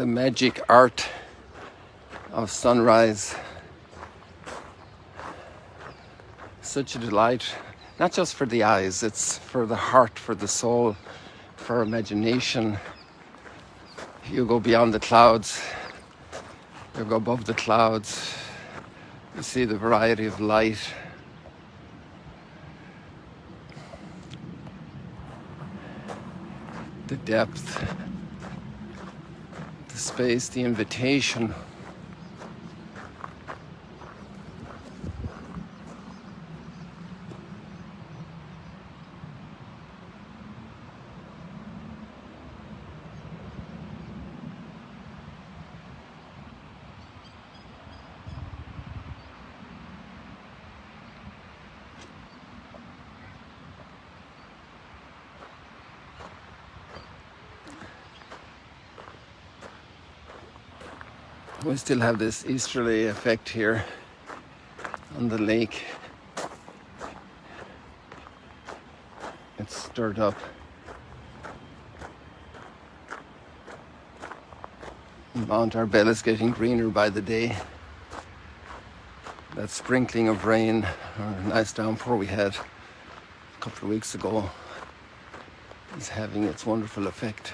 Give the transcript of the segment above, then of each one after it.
the magic art of sunrise. Such a delight, not just for the eyes, it's for the heart, for the soul, for imagination. You go beyond the clouds, you go above the clouds, you see the variety of light. The depth, the space, the invitation. We still have this easterly effect here on the lake. It's stirred up. Mount Arbel is getting greener by the day. That sprinkling of rain, or nice downpour we had a couple of weeks ago, is having its wonderful effect.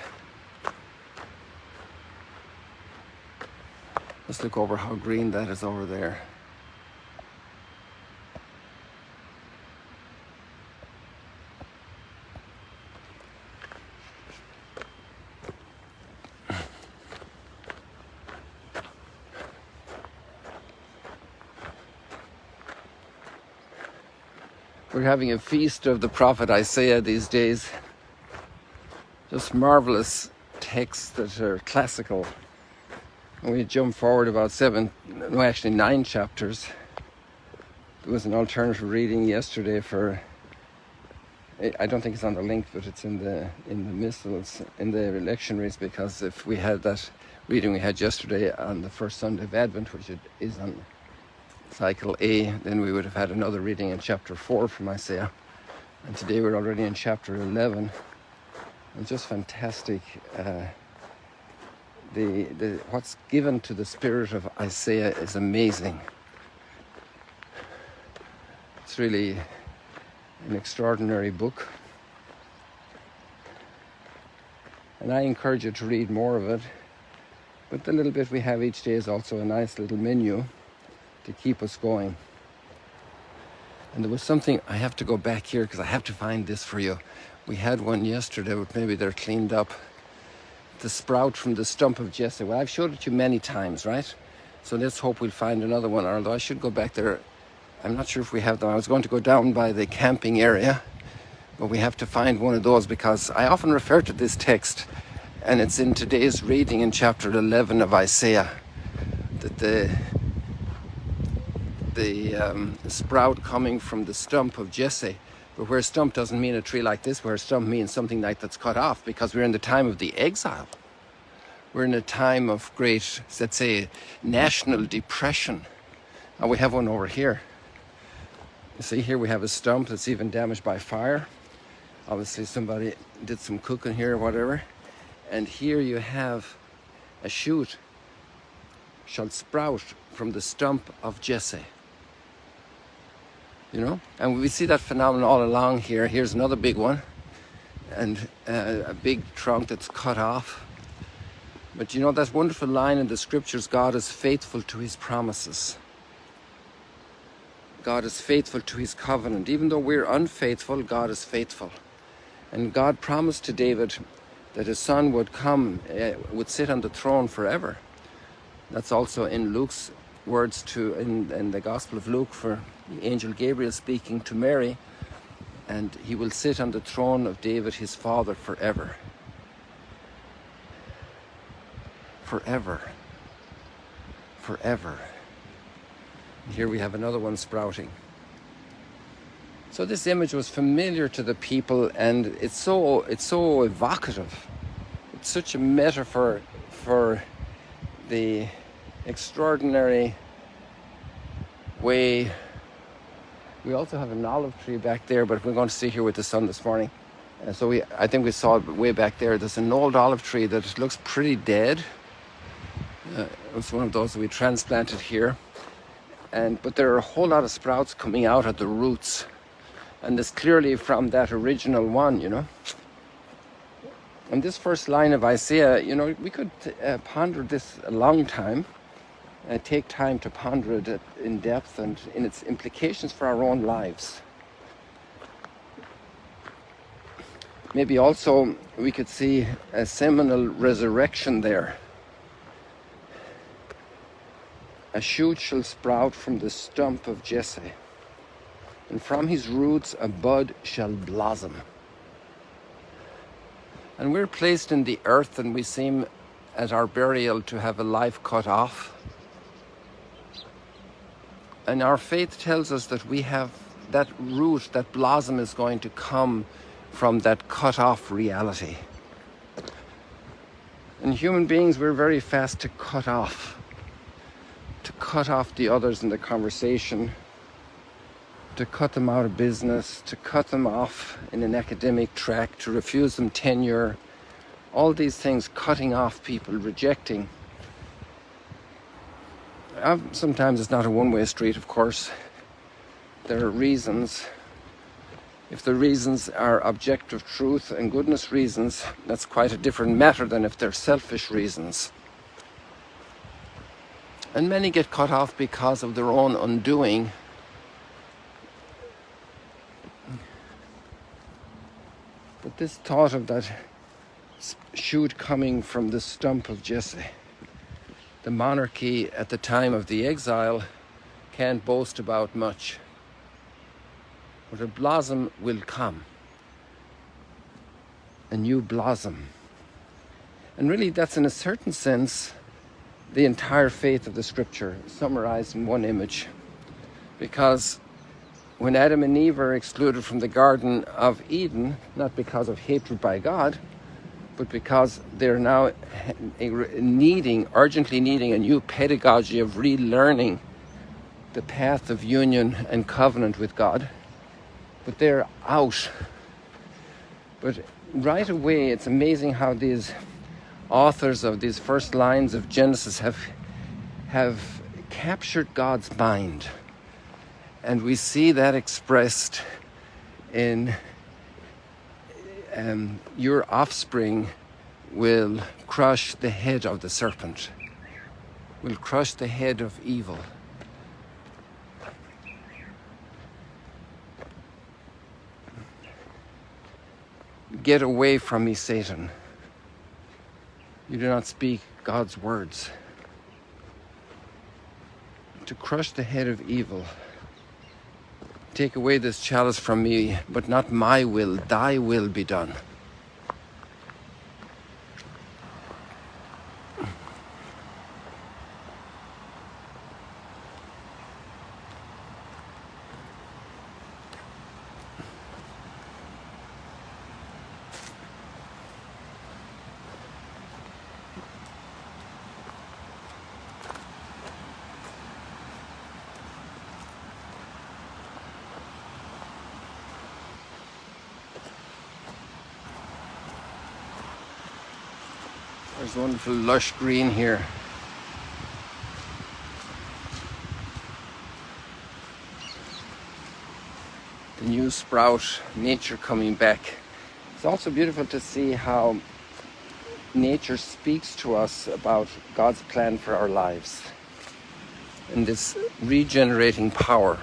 Let's look over how green that is over there. We're having a feast of the prophet Isaiah these days. Just marvelous texts that are classical. We jump forward about 9 chapters. There was an alternative reading yesterday for, I don't think it's on the link, but it's in the missals, in the lectionaries, because if we had that reading we had yesterday on the first Sunday of Advent, which it is on cycle A, then we would have had another reading in chapter 4 from Isaiah. And today we're already in chapter 11. It's just fantastic. The what's given to the spirit of Isaiah is amazing. It's really an extraordinary book. And I encourage you to read more of it. But the little bit we have each day is also a nice little menu to keep us going. And there was something, I have to go back here because I have to find this for you. We had one yesterday, but maybe they're cleaned up. The sprout from the stump of Jesse. Well, I've showed it to you many times, right? So let's hope we'll find another one, although I should go back there. I'm not sure if we have them. I was going to go down by the camping area, but we have to find one of those because I often refer to this text, and it's in today's reading in chapter 11 of Isaiah, that the sprout coming from the stump of Jesse. But where stump doesn't mean a tree like this, where stump means something like that's cut off, because we're in the time of the exile. We're in a time of great, let's say, national depression. And we have one over here. You see here we have a stump that's even damaged by fire. Obviously somebody did some cooking here or whatever. And here you have a shoot shall sprout from the stump of Jesse. You know, and we see that phenomenon all along here. Here's another big one, and a big trunk that's cut off. But you know that wonderful line in the scriptures, God is faithful to his promises. God is faithful to his covenant. Even though we're unfaithful, God is faithful. And God promised to David that his son would come, would sit on the throne forever. That's also in Luke's words in the Gospel of Luke, for the angel Gabriel speaking to Mary, and he will sit on the throne of David his father forever. Forever. Forever. And here we have another one sprouting. So this image was familiar to the people, and it's so evocative. It's such a metaphor for the extraordinary way. We also have an olive tree back there, but we're going to see here with the sun this morning. So I think we saw it way back there. There's an old olive tree that looks pretty dead. It was one of those that we transplanted here. But there are a whole lot of sprouts coming out at the roots. And it's clearly from that original one, you know. And this first line of Isaiah, you know, we could ponder this a long time. Take time to ponder it in depth and in its implications for our own lives. Maybe also we could see a seminal resurrection there. A shoot shall sprout from the stump of Jesse, and from his roots a bud shall blossom. And we're placed in the earth, and we seem at our burial to have a life cut off. And our faith tells us that we have that root, that blossom is going to come from that cut off reality. And human beings, we're very fast to cut off the others in the conversation, to cut them out of business, to cut them off in an academic track, to refuse them tenure. All these things, cutting off people, rejecting. Sometimes it's not a one-way street, of course. There are reasons. If the reasons are objective truth and goodness reasons, that's quite a different matter than if they're selfish reasons. And many get cut off because of their own undoing. But this thought of that shoot coming from the stump of Jesse, the monarchy at the time of the exile can't boast about much. But a blossom will come. A new blossom. And really that's in a certain sense the entire faith of the scripture summarized in one image. Because when Adam and Eve are excluded from the Garden of Eden, not because of hatred by God, but because they're now urgently needing a new pedagogy of relearning the path of union and covenant with God. But they're out. But right away, it's amazing how these authors of these first lines of Genesis have captured God's mind. And we see that expressed in your offspring will crush the head of the serpent, will crush the head of evil. Get away from me, Satan. You do not speak God's words. To crush the head of evil. Take away this chalice from me, but not my will, thy will be done. There's wonderful lush green here. The new sprout, nature coming back. It's also beautiful to see how nature speaks to us about God's plan for our lives and this regenerating power.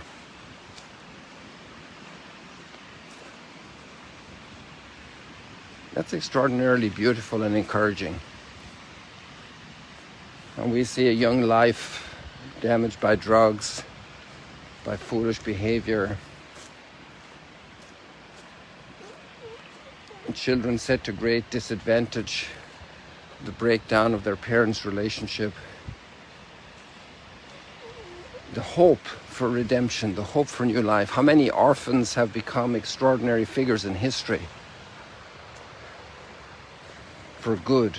That's extraordinarily beautiful and encouraging. And we see a young life damaged by drugs, by foolish behavior. And children set to great disadvantage, the breakdown of their parents' relationship. The hope for redemption, the hope for new life. How many orphans have become extraordinary figures in history for good?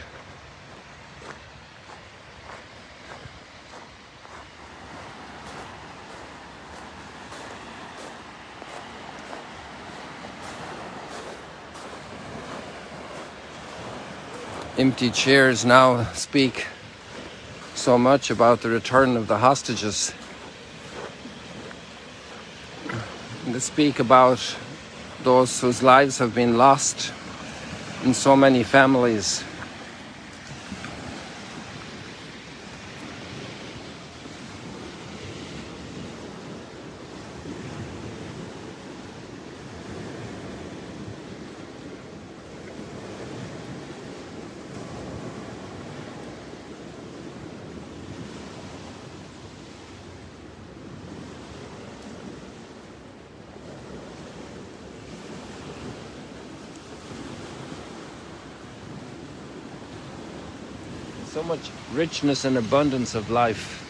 Empty chairs now speak so much about the return of the hostages. And they speak about those whose lives have been lost in so many families. So much richness and abundance of life.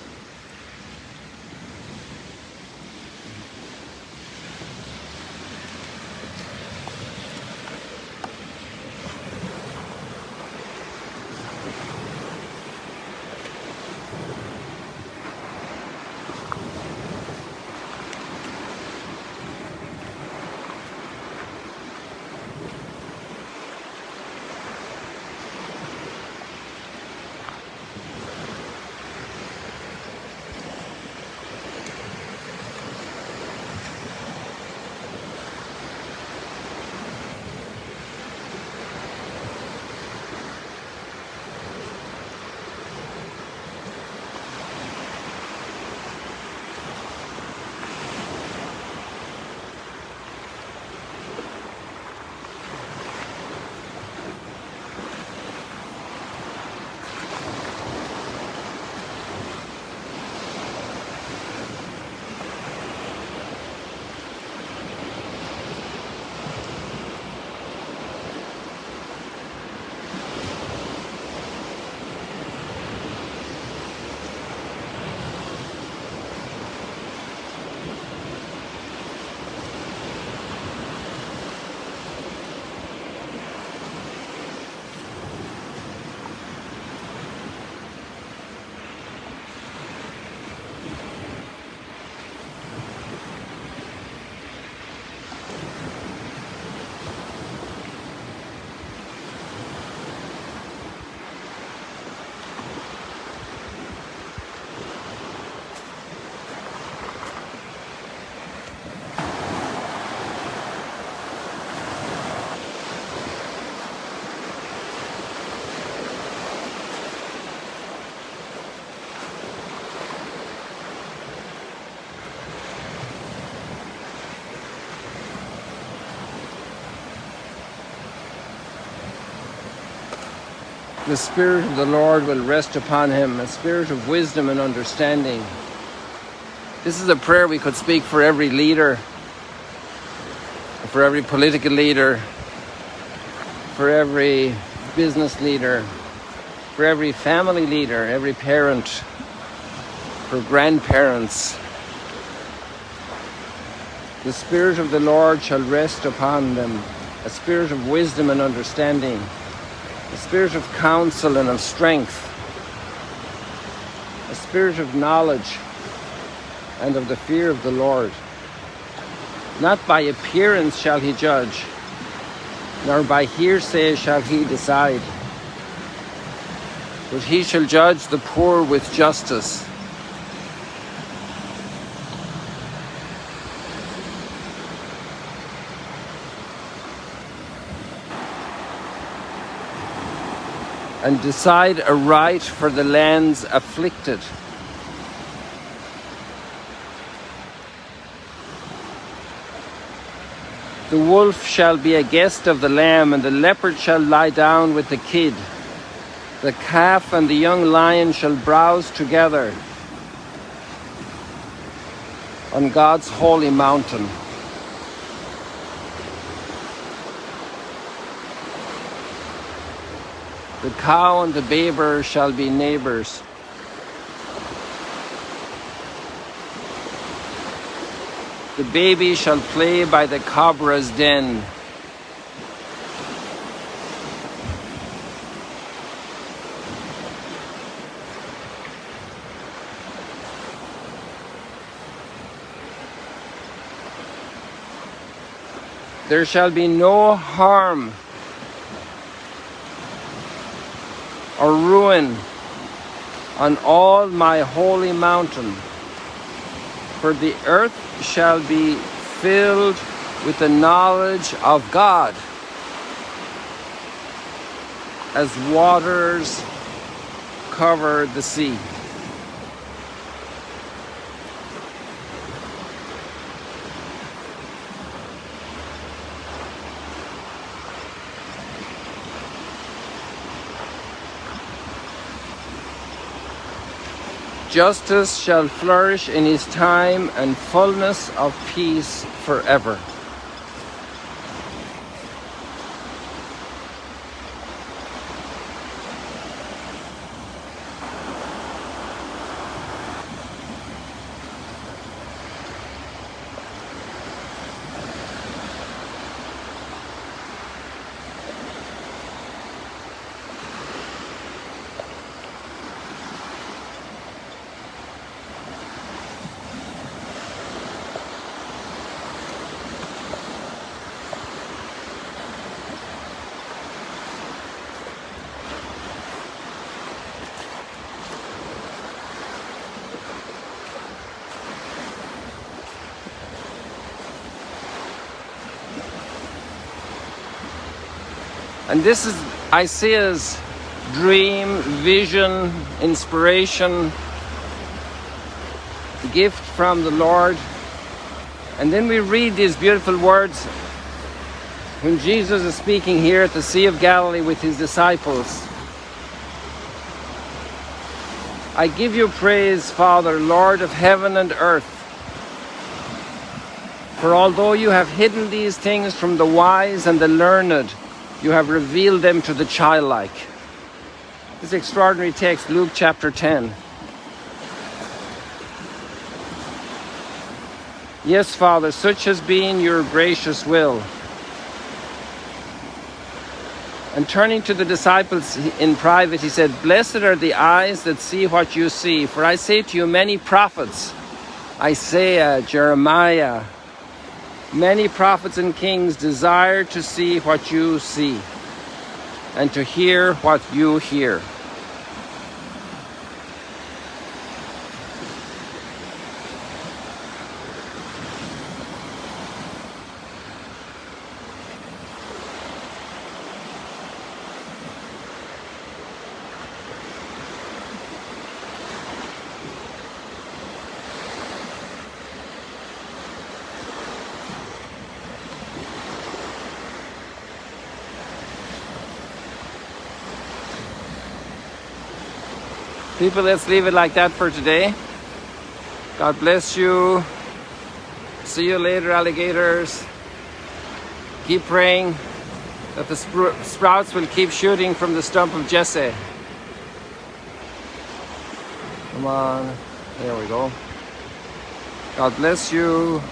The Spirit of the Lord will rest upon him, a spirit of wisdom and understanding. This is a prayer we could speak for every leader, for every political leader, for every business leader, for every family leader, every parent, for grandparents. The Spirit of the Lord shall rest upon them, a spirit of wisdom and understanding, a spirit of counsel and of strength, a spirit of knowledge and of the fear of the Lord. Not by appearance shall he judge, nor by hearsay shall he decide, but he shall judge the poor with justice. And decide aright for the land's afflicted. The wolf shall be a guest of the lamb, and the leopard shall lie down with the kid. The calf and the young lion shall browse together on God's holy mountain. The cow and the baber shall be neighbors. The baby shall play by the cobra's den. There shall be no harm or ruin on all my holy mountain. For the earth shall be filled with the knowledge of God, as waters cover the sea. Justice shall flourish in his time, and fullness of peace forever. And this is Isaiah's dream, vision, inspiration, gift from the Lord. And then we read these beautiful words when Jesus is speaking here at the Sea of Galilee with his disciples. I give you praise, Father, Lord of heaven and earth. For although you have hidden these things from the wise and the learned, you have revealed them to the childlike. This extraordinary text, Luke chapter 10. Yes, Father, such has been your gracious will. And turning to the disciples in private, he said, Blessed are the eyes that see what you see. For I say to you, many prophets, Isaiah, Jeremiah, many prophets and kings desire to see what you see and to hear what you hear. People, let's leave it like that for today. God bless you. See you later, alligators. Keep praying that the sprouts will keep shooting from the stump of Jesse. Come on. There we go. God bless you.